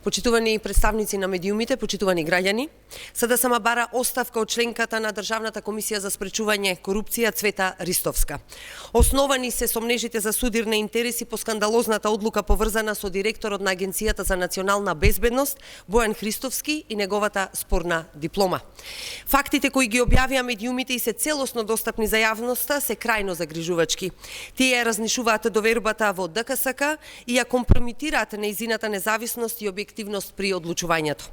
Почитувани представници на медиумите, почитувани граѓани, СДСМ бара оставка од членката на Државната комисија за спречување корупција Цвета Ристовска. Основани се сомнежите за судир на интереси по скандалозната одлука поврзана со директорот на Агенцијата за национална безбедност Бојан Христовски и неговата спорна диплома. Фактите кои ги објавија медиумите и се целосно достапни за јавноста се крајно загрижувачки. Тие ја разнишуваат довербата во ДКСК и ја компромитираат нејзината независност и објективност при одлучувањето.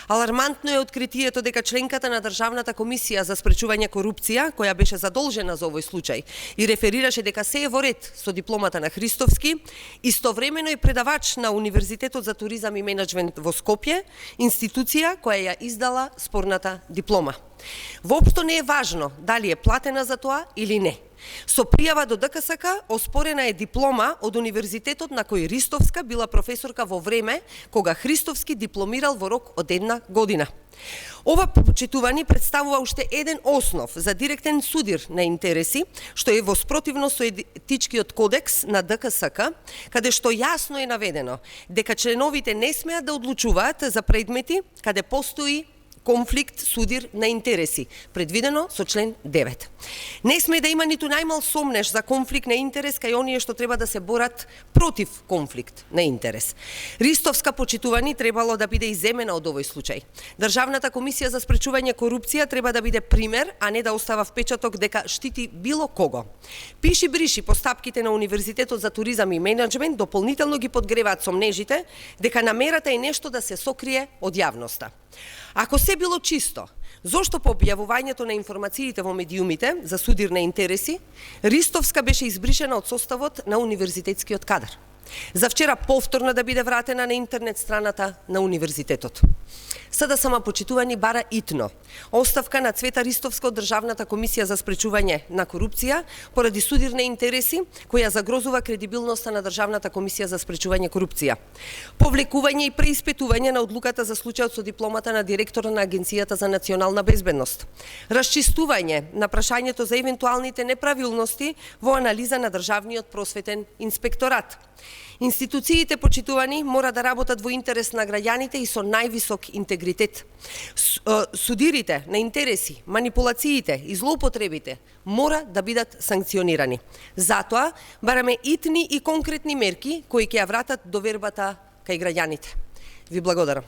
Алармантно е откритието дека членката на Државната комисија за спречување корупција, која беше задолжена за овој случај и реферираше дека се е во ред со дипломата на Христовски, истовремено е предавач на Универзитетот за туризам и менеджмент во Скопје, институција која ја издала спорната диплома. Воопшто не е важно дали е платена за тоа или не. Со пријава до ДКСК оспорена е диплома од Универзитетот на кој Ристовска била професорка во време кога Христовски дипломирал во рок од 1 година. Ова почитувани представува уште еден основ за директен судир на интереси, што е во спротивност со етичкиот кодекс на ДКСК, каде што јасно е наведено дека членовите не смеат да одлучуваат за предмети каде постои конфликт судир на интереси, предвидено со член 9. Не сме да има ниту најмал сомнеш за конфликт на интерес кај оние што треба да се борат против конфликт на интерес. Ристовска, почитувани, требало да биде иземена од овој случај. Државната комисија за спречување корупција треба да биде пример, а не да остава впечаток дека штити било кого. Пиши бриши постапките на Универзитетот за туризам и менеджмент дополнително ги подгреваат сомнежите дека намерата е нешто да се сокрие од јавноста. Ако се било чисто, зошто по објавувањето на информациите во медиумите за судир на интереси, Ристовска беше избришена од составот на универзитетскиот кадар? За вчера повторно да биде вратена на интернет страната на универзитетот. СДСМ, почитувани, бара итно оставка на Цвета Ристовска од Државната комисија за спречување на корупција поради судир на интереси која загрозува кредибилноста на Државната комисија за спречување корупција. Повлекување и преиспитување на одлуката за случајот со дипломата на директора на Агенцијата за национална безбедност. Расчистување на прашањето за евентуалните неправилности во анализа на Државниот просветен инспекторат. Институциите, почитувани, мора да работат во интерес на граѓаните и со највисок интегритет. Судирите на интереси, манипулациите и злоупотребите мора да бидат санкционирани. Затоа бараме итни и конкретни мерки кои ќе ја вратат довербата кај граѓаните. Ви благодарам.